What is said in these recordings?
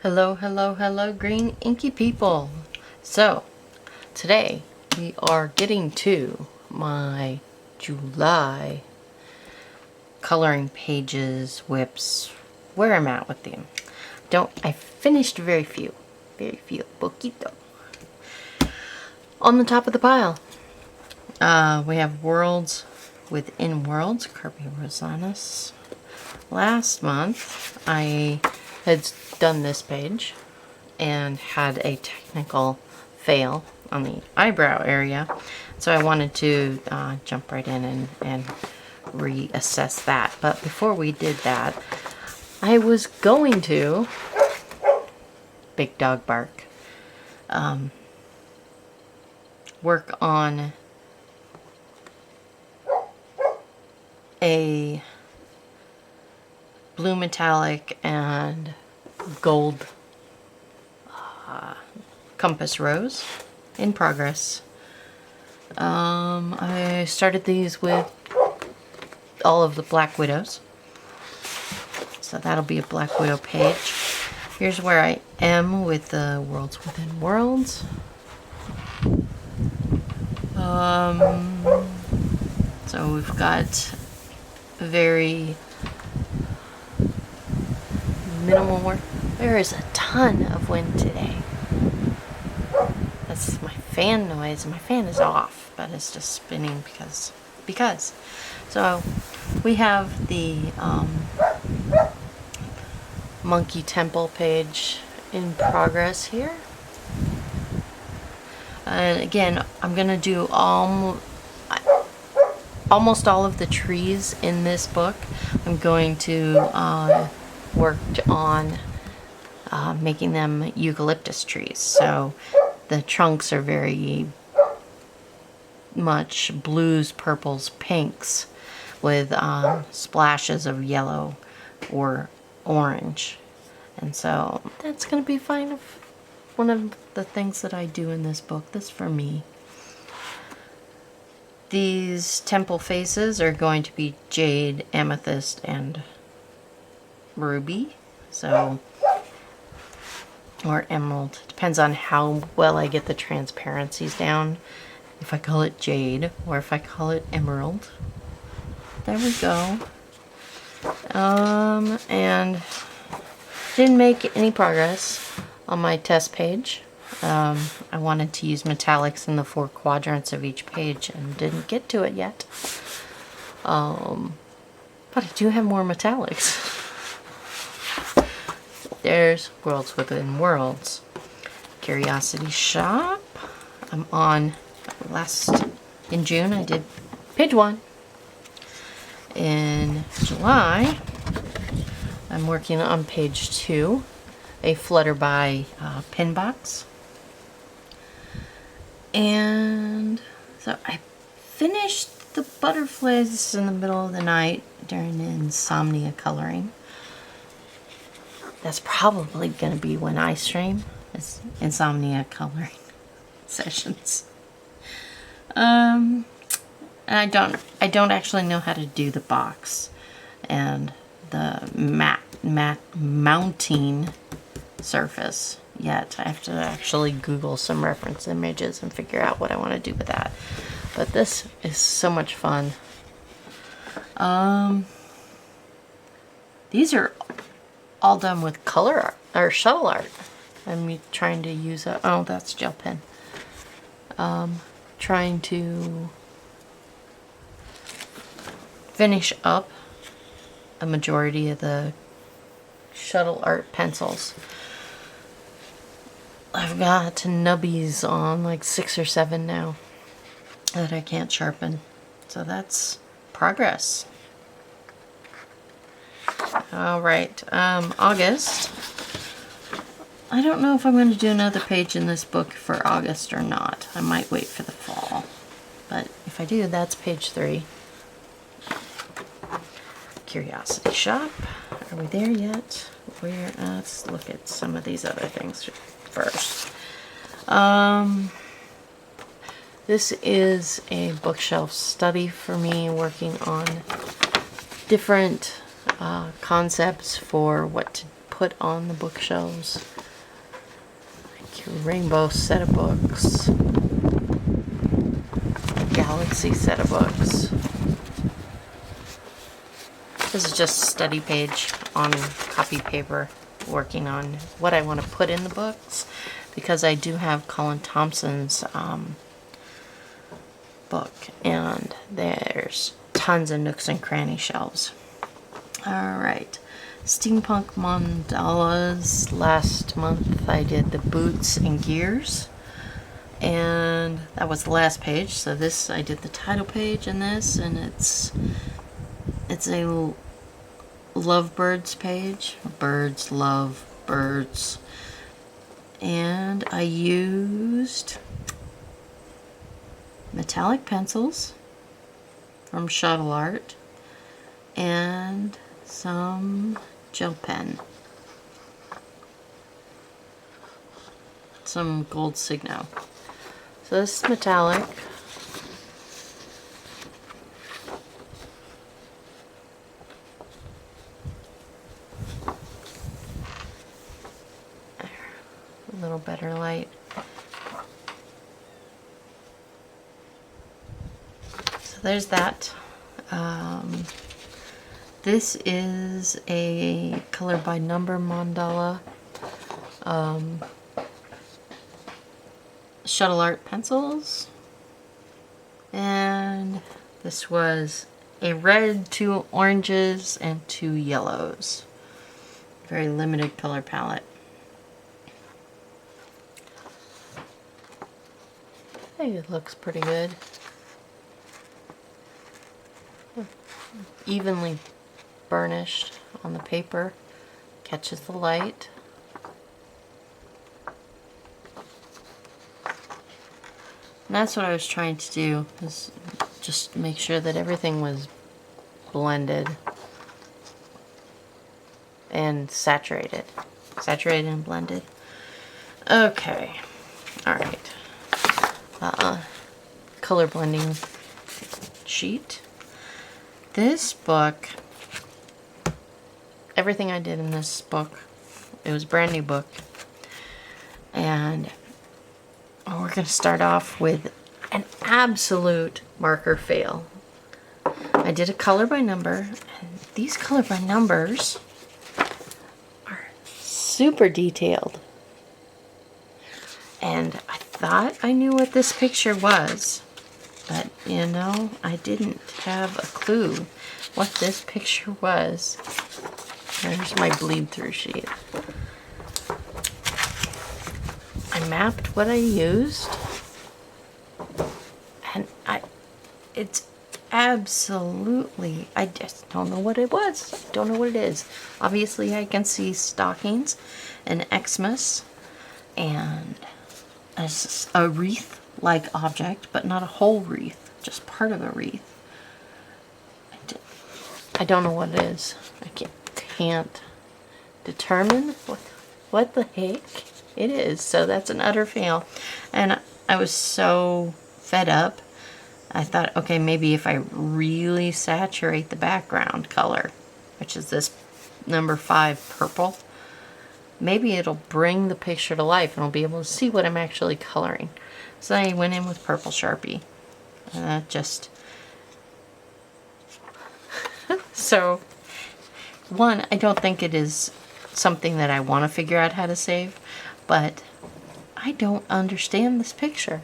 Hello, hello, hello, green inky people. So, today we are getting to my July coloring pages, whips, where I'm at with them. I finished very few, poquito. On the top of the pile, we have Worlds Within Worlds, Kerby Rosanes. Last month, I had done this page and had a technical fail on the eyebrow area, so I wanted to jump right in and reassess that. But before we did that, I was going to big dog bark work on a blue metallic and gold compass rose in progress. I started these with all of the Black Widows, so that'll be a Black Widow page. Here's where I am with the Worlds Within Worlds. So we've got a very minimal work. There is a ton of wind today. That's my fan noise. My fan is off, but it's just spinning because. So we have the Monkey Temple page in progress here. And again, I'm gonna do almost all of the trees in this book. I'm going to work on making them eucalyptus trees. So the trunks are very much blues, purples, pinks with splashes of yellow or orange. And so that's going to be one of the things that I do in this book. That's for me. These temple faces are going to be jade, amethyst, and ruby. So, or emerald. Depends on how well I get the transparencies down. If I call it jade or if I call it emerald. There we go. And didn't make any progress on my test page. I wanted to use metallics in the 4 quadrants of each page and didn't get to it yet. But I do have more metallics. There's Worlds Within Worlds. Curiosity Shop. I'm on in June I did page 1. In July I'm working on page 2, a Flutterby pin box. And so I finished the butterflies in the middle of the night during the insomnia coloring. That's probably going to be when I stream, is insomnia coloring sessions. And I don't actually know how to do the box and the matte mounting surface yet. I have to actually Google some reference images and figure out what I want to do with that. But this is so much fun. These are all done with color art, or shuttle art. I'm trying to use oh, that's gel pen. Trying to finish up a majority of the shuttle art pencils. I've got nubbies on like 6 or 7 now that I can't sharpen. So that's progress. Alright, August. I don't know if I'm going to do another page in this book for August or not. I might wait for the fall. But if I do, that's page 3. Curiosity Shop. Are we there yet? Let's look at some of these other things first. This is a bookshelf study for me, working on different concepts for what to put on the bookshelves. Like your rainbow set of books. Galaxy set of books. This is just a study page on copy paper, working on what I want to put in the books, because I do have Colin Thompson's book, and there's tons of nooks and cranny shelves. Alright, Steampunk Mandalas. Last month I did the boots and gears, and that was the last page. So this, I did the title page in this, and it's a lovebirds page. Birds love birds. And I used metallic pencils from Shoppe and some gel pen. Some gold Signo. So this is metallic. A little better light. So there's that. This is a color by number mandala. Shuttle art pencils. And this was a red, 2 oranges, and 2 yellows. Very limited color palette. I think it looks pretty good. Evenly burnished on the paper, catches the light. And that's what I was trying to do, is just make sure that everything was blended and saturated. Saturated and blended. Okay. Alright. Color blending sheet. This book, everything I did in this book, it was a brand new book. And we're going to start off with an absolute marker fail. I did a color by number, and these color by numbers are super detailed. And I thought I knew what this picture was, but you know, I didn't have a clue what this picture was. There's my bleed through sheet. I mapped what I used, and it's absolutely, I just don't know what it was. Don't know what it is. Obviously I can see stockings and Xmas and a wreath-like object, but not a whole wreath, just part of a wreath. I don't know what it is. I can't determine what the heck it is. So that's an utter fail. And I was so fed up. I thought, okay, maybe if I really saturate the background color, which is this number 5 purple, maybe it'll bring the picture to life and I'll be able to see what I'm actually coloring. So I went in with purple Sharpie. And that just... So, one, I don't think it is something that I want to figure out how to save, but I don't understand this picture.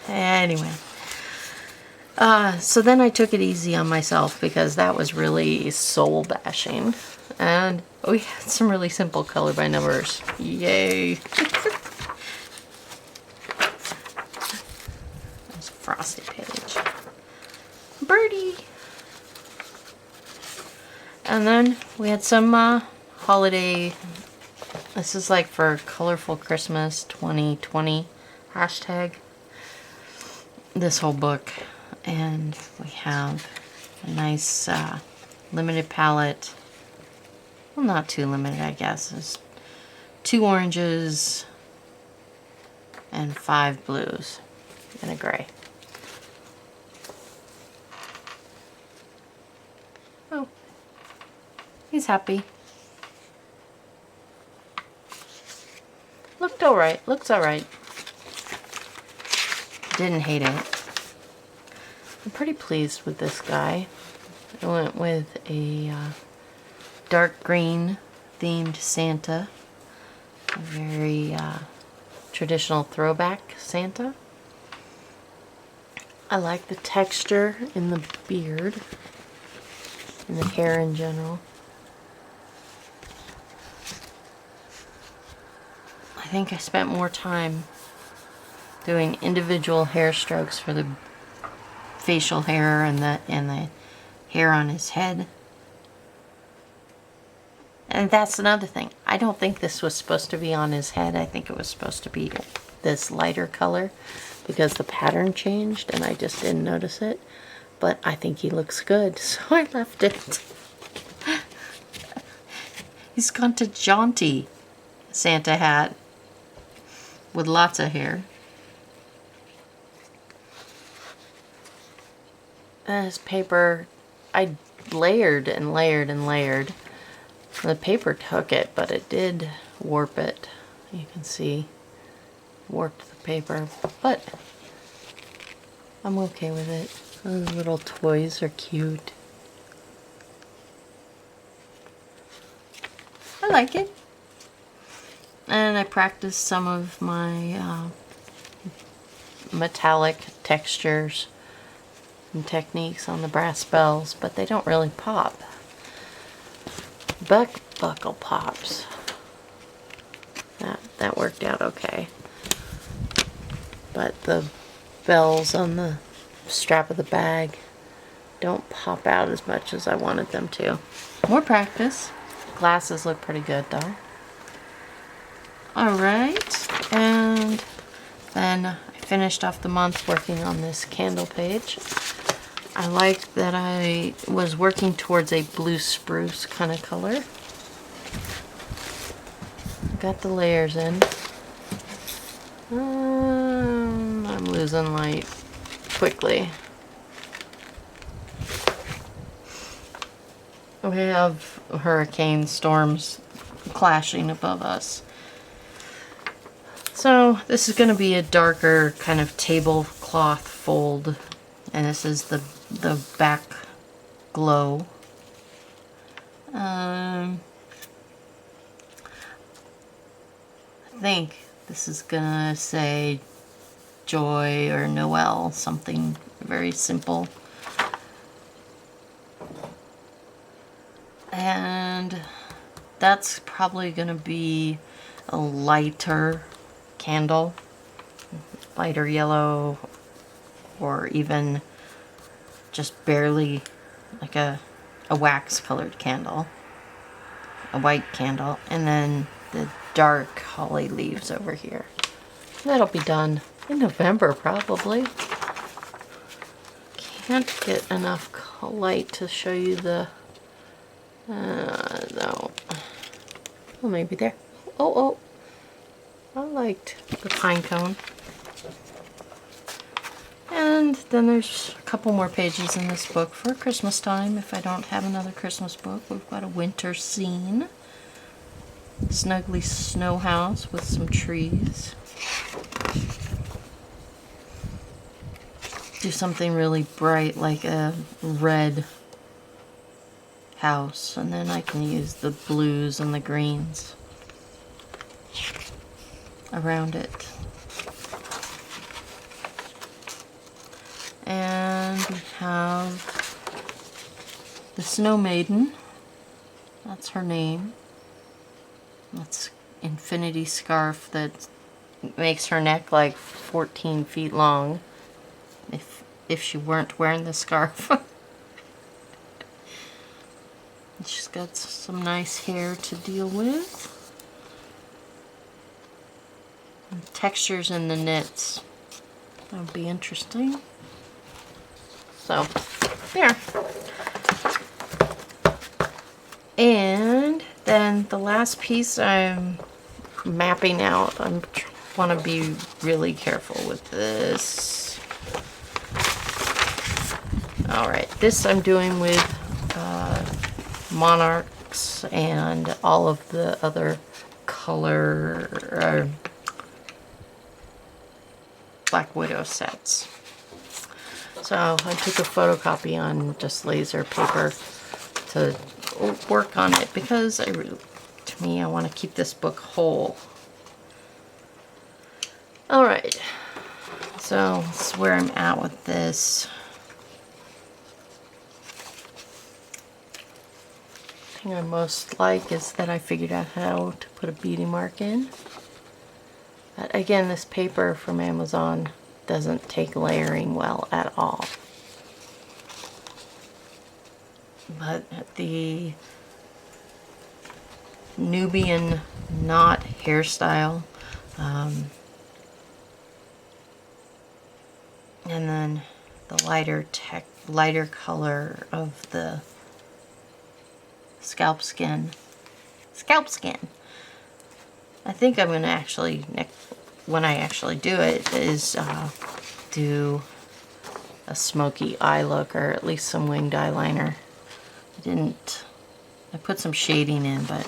Anyway. So then I took it easy on myself because that was really soul bashing. And we had some really simple color by numbers. Yay! There's a frosty page. Birdie! And then we had some holiday. This is like for Colorful Christmas 2020 hashtag. This whole book. And we have a nice limited palette. Well, not too limited, I guess. It's 2 oranges and 5 blues and a gray. Oh. He's happy. Looked alright. Looks alright. Didn't hate it. I'm pretty pleased with this guy. I went with a dark green themed Santa. A very traditional throwback Santa. I like the texture in the beard and the hair in general. I think I spent more time doing individual hair strokes for the facial hair and the hair on his head. And that's another thing. I don't think this was supposed to be on his head. I think it was supposed to be this lighter color because the pattern changed and I just didn't notice it. But I think he looks good, so I left it. He's gone to jaunty Santa hat with lots of hair. And his paper, I layered and layered and layered. The paper took it, but it did warp it. You can see, warped the paper, but I'm okay with it. Those little toys are cute. I like it. And I practiced some of my metallic textures and techniques on the brass bells, but they don't really pop. Buckle pops. That worked out okay. But the bells on the strap of the bag don't pop out as much as I wanted them to. More practice. Glasses look pretty good though. Alright, and then I finished off the month working on this candle page. I liked that I was working towards a blue spruce kind of color. Got the layers in. I'm losing light quickly. We have hurricane storms clashing above us. So this is going to be a darker kind of tablecloth fold, and this is the back glow. I think this is gonna say Joy or Noel, something very simple. And that's probably gonna be a lighter candle, lighter yellow, or even just barely like a wax colored candle, a white candle, and then the dark holly leaves over here. That'll be done in November probably. Can't get enough light to show you the no. Oh, maybe there. Oh, I liked the pine cone. And then there's a couple more pages in this book for Christmas time. If I don't have another Christmas book, we've got a winter scene. Snuggly snow house with some trees. Do something really bright like a red house, and then I can use the blues and the greens around it. And we have the Snow Maiden. That's her name. That's infinity scarf that makes her neck like 14 feet long. If she weren't wearing the scarf. She's got some nice hair to deal with. And textures in the knits. That'll be interesting. So, there. And then the last piece I'm mapping out. I want to be really careful with this. Alright, this I'm doing with Monarch books and all of the other color Black Widow sets. So I took a photocopy on just laser paper to work on it because to me I want to keep this book whole. Alright, so that's where I'm at with this. The thing I most like is that I figured out how to put a beauty mark in. But again, this paper from Amazon doesn't take layering well at all. But the Nubian knot hairstyle, and then the lighter color of the scalp skin. I think I'm gonna actually, when I actually do it, is do a smoky eye look, or at least some winged eyeliner. I put some shading in, but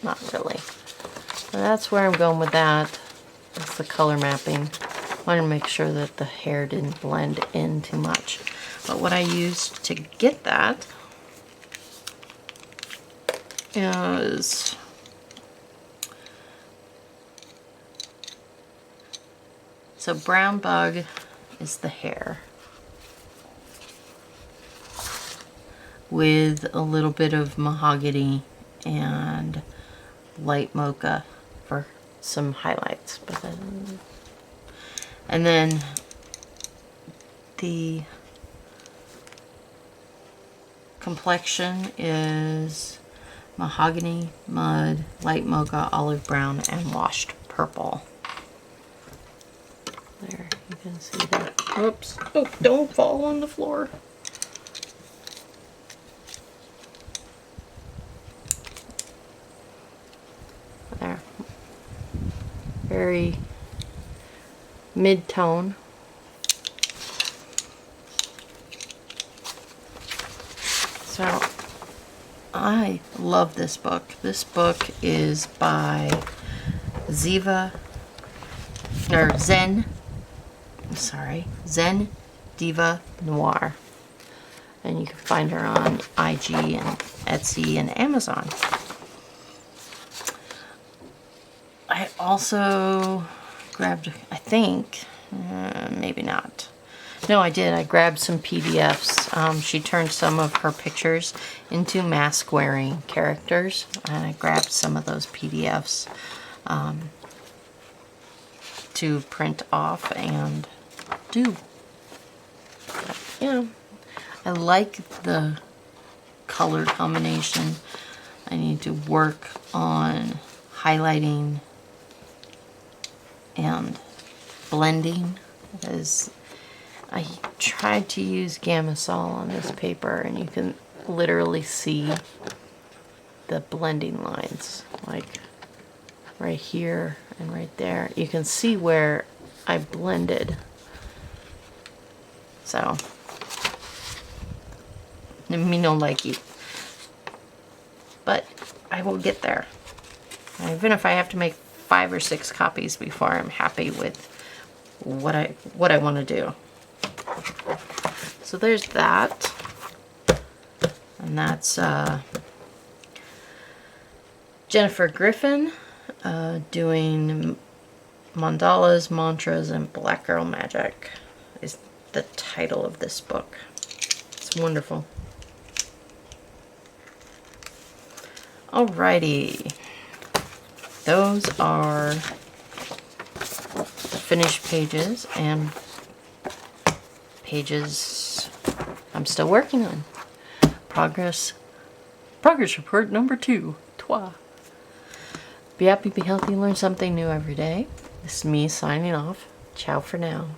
not really. So that's where I'm going with that. That's the color mapping. I wanted to make sure that the hair didn't blend in too much. But what I used to get that is so brown bug is the hair with a little bit of mahogany and light mocha for some highlights. And then the complexion is mahogany, mud, light mocha, olive brown, and washed purple. There, you can see that. Oops. Oh, don't fall on the floor. There. Very mid-tone. So, I love this book. This book is by Zen Diva Noir. And you can find her on IG and Etsy and Amazon. I also grabbed, I think, maybe not. No, I did. I grabbed some PDFs. She turned some of her pictures into mask-wearing characters, and I grabbed some of those PDFs to print off and do. But, you know, I like the color combination. I need to work on highlighting and blending, because I tried to use Gamasol on this paper and you can literally see the blending lines, like right here and right there. You can see where I blended. So, me no likey. But I will get there. Even if I have to make 5 or 6 copies before I'm happy with what I want to do. So there's that. And that's Jennifer Griffin doing Mandalas, Mantras, and Black Girl Magic is the title of this book. It's wonderful. Alrighty. Those are the finished pages and pages I'm still working on. Progress report number 2. Be happy, be healthy, learn something new every day. This is me signing off. Ciao for now.